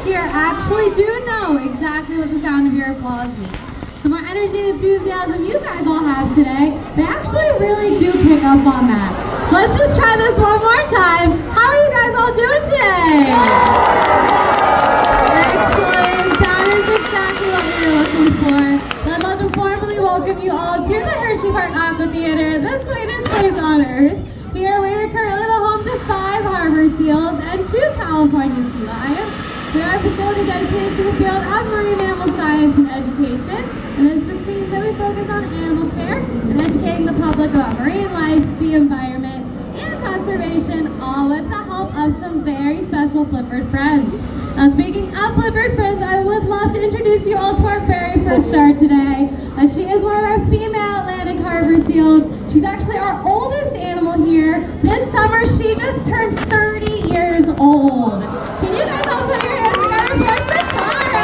here actually do know exactly what the sound of your applause means. So more energy and enthusiasm you guys all have today, they actually really do pick up on that. So let's just try this one more time. How are you guys all doing today? Excellent. That is exactly what we were looking for. I'd love to formally welcome you all to the Hershey Park Aqua Theater, the sweetest place on earth. Here we are currently the home to 5 harbor seals and 2 California sea lions. We are a facility dedicated to the field of marine mammal science and education, and this just means that we focus on animal care and educating the public about marine life, the environment, and conservation, all with the help of some very special Flippered friends. Now, speaking of Flippered friends, I would love to introduce you all to our very first star today. She is one of our female Atlantic harbor seals. She's actually our oldest animal here. This summer, she just turned 30 years old. Can you guys all put your hands together for Satara?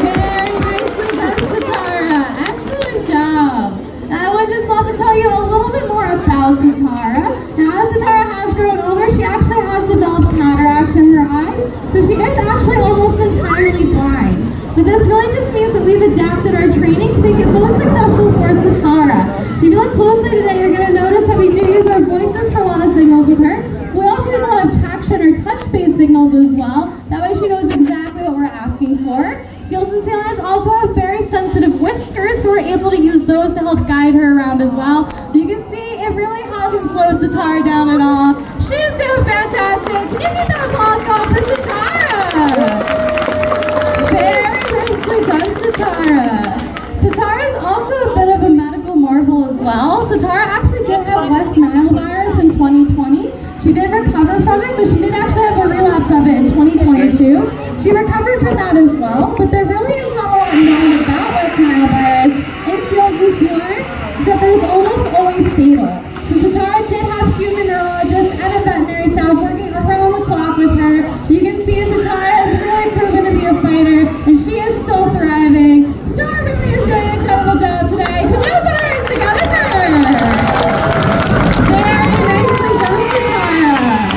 Very nicely done, Satara. Excellent job. Now, I would just love to tell you a little bit more about Satara. Now, as Satara has grown older, she actually has developed cataracts in her eyes, so she is actually almost entirely blind. But this really just means that we've adapted our training to make it most successful for Satara. So if you look closely today, you're going to notice that we do use our voices for a lot of signals with her. We also use a lot of traction or touch-based signals as well. That way she knows exactly what we're asking for. Seals and sea lions also have very sensitive whiskers, so we're able to use those to help guide her around as well. You can see it really hasn't slowed Satara down at all. She's doing fantastic. Can you get that applause going for Satara? Very nicely done, Satara. Satara is also a bit of a medical marvel as well. Satara actually did have West Nile virus in 2020. She did recover from it, but she did actually have a relapse of it in 2022. She recovered from that as well, but there really is not a lot known about West Nile virus in seals and sea lions, except that it's almost always fatal. So Satara did have human neurologists and a veterinary staff working around the clock with her. You can see Satara has really proven to be a fighter, and she is still thriving. Satara really is doing an incredible job today. Can we all put our hands together for her? Very nicely done, Satara.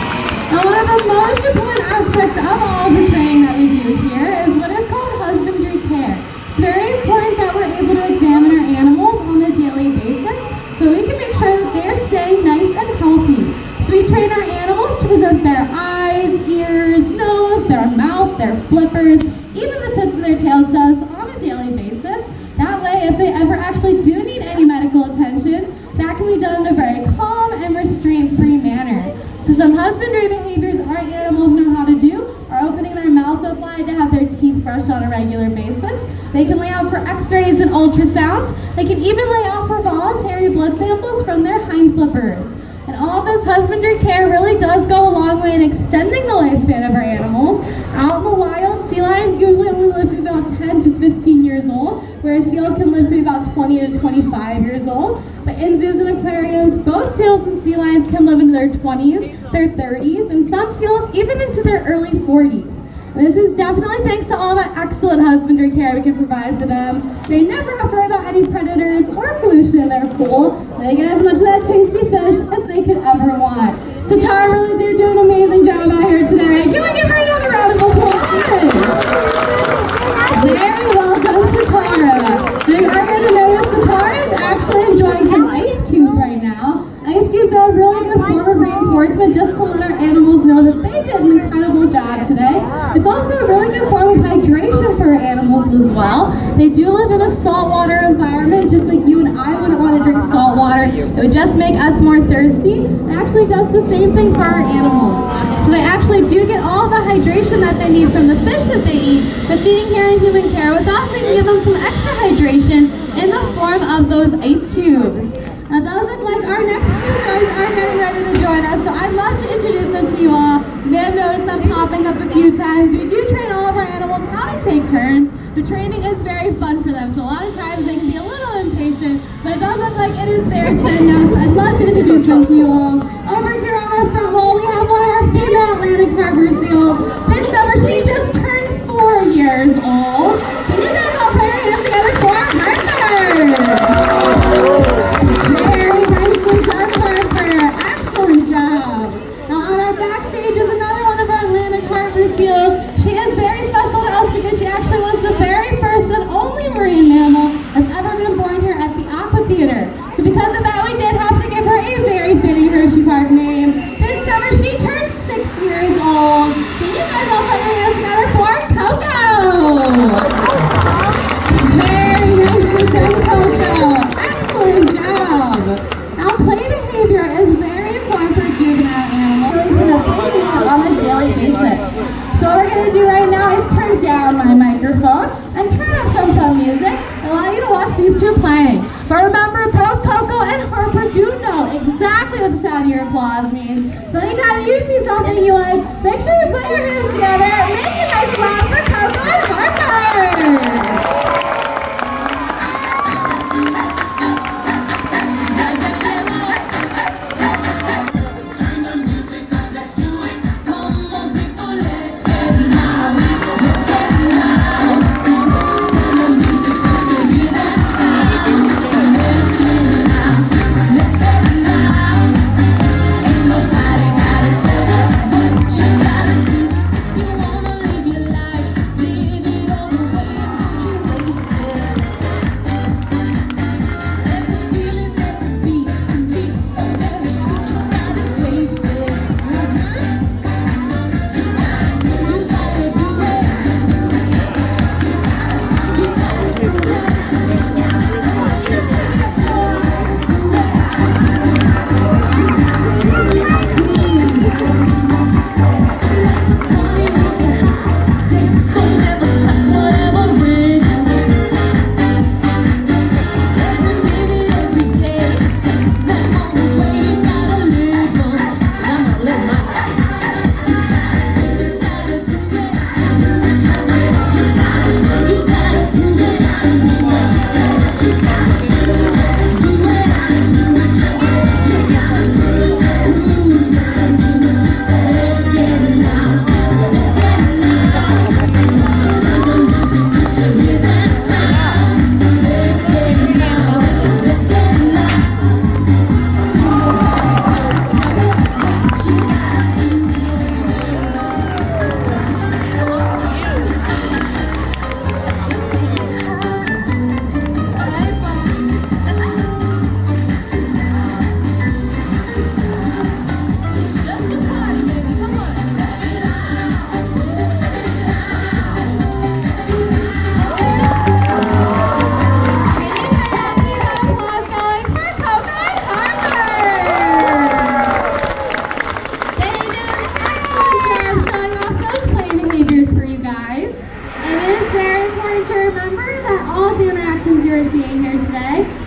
Now, one of the most important aspects of all the training that we do here is what is called husbandry care. It's very important that we're able to examine our animals on a daily basis so we can make sure that they're staying nice and healthy. So we train our animals to present their eyes, ears, nose, their mouth, their flippers, even the tips of their tails to us on a daily basis. That way, if they ever actually do need any medical attention, that can be done in a very calm and restraint-free manner. So some husbandry behaviors our animals know how to do are opening their mouth up wide to have their teeth brushed on a regular basis. They can lay out for x-rays and ultrasounds. They can even lay out for voluntary blood samples from their hind flippers. And all this husbandry care really does go a long way in extending the lifespan of our animals. Out in the wild, sea lions usually only live to be about 10 to 15 years old, whereas seals can live to be about 20 to 25 years old. But in zoos and aquariums, both seals and sea lions can live into their 20s, their 30s, and some seals even into their early 40s. And this is definitely thanks to all the excellent husbandry care we can provide for them. They never have to worry about any predators or pollution in their pool. They get as much of that tasty fish as they could ever want. Satara really did do an amazing job out here today. Can we give her another round of applause? Very well done, Satara. You are going to notice Satara is actually enjoying some ice cubes right now. Ice cubes are a really good form of reinforcement just to let our animals know that they did an incredible job today. It's also a really good form of hydration for our animals as well. They do live in a saltwater environment, just like you and I wouldn't want to drink salt water. It would just make us more thirsty. It actually does the same thing for our animals. So they actually do get all the hydration that they need from the fish that they eat, but being here in human care with us, we can give them some extra hydration in the form of those ice cubes. Now, it does look like our next few stars are getting ready to join us, so I'd love to introduce them to you all. You may have noticed them popping up a few times. We do train all of our animals how to take turns. The training is very fun for them, so a lot of times they can be a little impatient, but it does look like it is their turn now, so I'd love to introduce them to you all. Over here on our front wall, we have one of our female Atlantic harbor seals. This summer, she just turned 4 years old. Can you guys all put your hands together for Harper? Very nicely done, Harper. Excellent job. Now on our backstage is another one of our Atlantic out on a daily basis. So what we're going to do right now is turn down my microphone and turn up some fun music and allow you to watch these two playing. But remember, both Coco and Harper do know exactly what the sound of your applause means. So anytime you see something you like, make sure you put your hands together and make it nice and loud for Coco and Harper.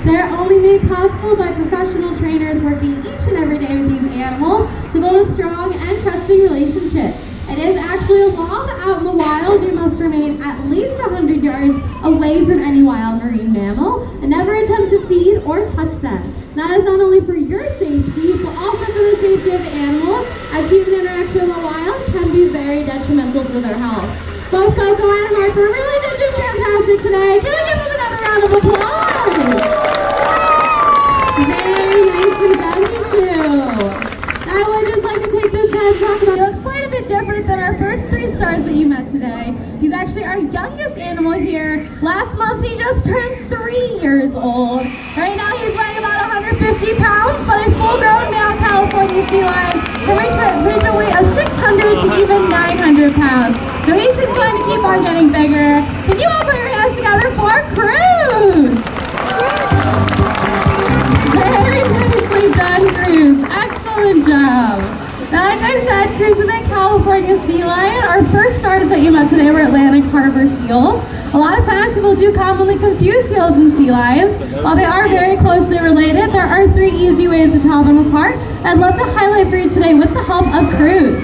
They're only made possible by professional trainers working each and every day with these animals to build a strong and trusting relationship. It is actually a law that out in the wild you must remain at least 100 yards away from any wild marine mammal and never attempt to feed or touch them. That is not only for your safety, but also for the safety of the animals, as human interaction in the wild can be very detrimental to their health. Both Coco and Harper really did do fantastic today. Can we give them another round of applause? Very nicely done, you two. Now I would just like to take this time to talk about, he looks quite a bit different than our first 3 stars that you met today. He's actually our youngest animal here. Last month he just turned 3 years old. Right now he's weighing about 150 pounds, but a full-grown male California sea lion can reach a weight of 600 to even 900 pounds. So he's just going to keep on getting bigger. Can you all put your hands together for Cruz? Very nicely done, Cruz. Excellent job. Now, like I said, Cruz is a California sea lion. Our first stars that you met today were Atlantic Harbor seals. A lot of times people do commonly confuse seals and sea lions. While they are very closely related, there are 3 easy ways to tell them apart. I'd love to highlight for you today with the help of Cruz.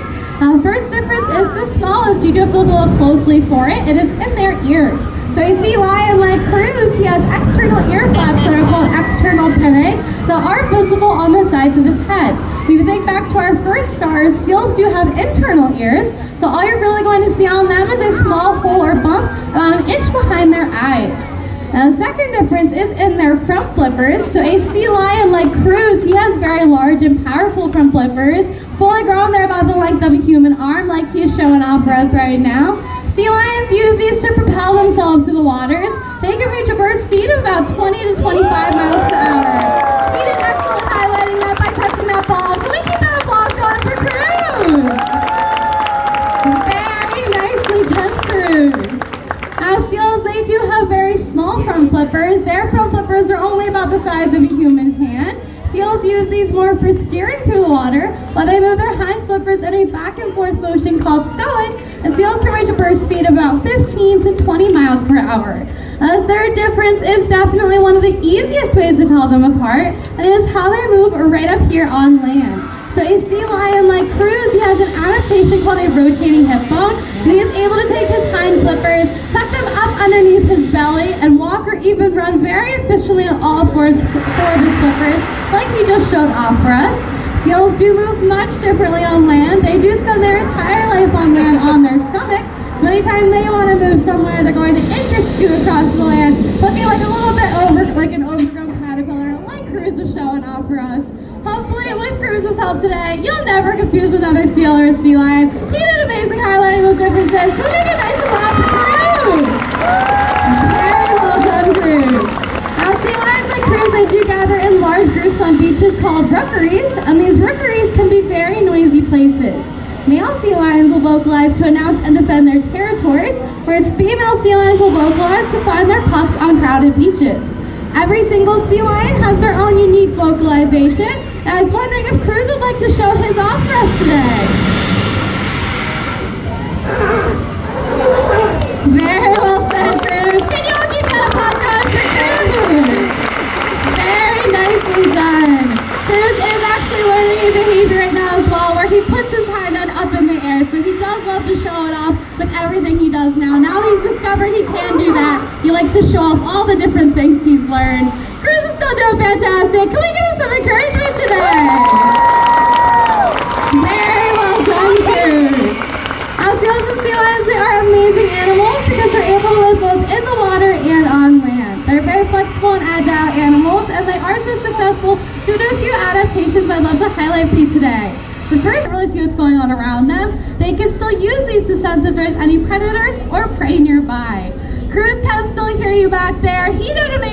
First difference is the smallest. You do have to look a little closely for it. It is in their ears. So a sea lion like Cruz, he has external ear flaps that are called external pinnae that are visible on the sides of his head. If you think back to our first stars, seals do have internal ears, so all you're really going to see on them is a small hole or bump about 1 inch behind their eyes. Now, the second difference is in their front flippers. So a sea lion like Cruz, he has very large and powerful front flippers, fully grown. They're about the length of a human arm, like he is showing off for us right now. Sea lions use these to propel themselves through the waters. They can reach a burst speed of about 20 to 25 miles per hour. We did excellent highlighting that by touching that ball. Can we keep that applause going for Cruz? Very nicely done, Cruz. Now, seals, they do have very small front flippers. Their front flippers are only about the size of a human hand. seals use these more for steering through the water, while they move their hind flippers in a back and forth motion called sculling, and seals can reach a burst speed of about 15 to 20 miles per hour. The third difference is definitely one of the easiest ways to tell them apart, and it is how they move right up here on land. So a sea lion like Cruz, he has an adaptation called a rotating hip bone, so he is able to take his hind flippers, tuck them up underneath his belly, and walk or even run very efficiently on all four of his flippers, like he just showed off for us. Seals do move much differently on land. They do spend their entire life on land on their stomach, so anytime they want to move somewhere, they're going to interscoot across the land, looking like a little bit like an overgrown caterpillar, like Cruz was showing off for us. Hopefully, with Cruz's help today, you'll never confuse another seal or a sea lion. He did amazing highlighting those differences. Can we make a nice applause for Cruz? Very well done, Cruz. Now, sea lions like Cruz, they do gather in large groups on beaches called rookeries, and these rookeries can be very noisy places. Male sea lions will vocalize to announce and defend their territories, whereas female sea lions will vocalize to find their pups on crowded beaches. Every single sea lion has their own unique vocalization, and I was wondering if Cruz would like to show his off for us today. Very well said, Cruz. Can you all keep that applause going for Cruz? Very nicely done. Cruz is actually learning a behavior right now as well, where he puts his hind end up in the air, so he does love to show it off with everything he does now. Now that he's discovered he can do that, he likes to show off all the different things he's learned. Cruz is still doing fantastic. Can we give him some encouragement today? Very well done, Cruz. Now, seals and sea lions, they are amazing animals because they're able to live both in the water and on land. They're very flexible and agile animals, and they are so successful due to a few adaptations I'd love to highlight for you today. The first, really see what's going on around them. They can still use these to sense if there's any predators or prey nearby. Cruz can still hear you back there. He did amazing.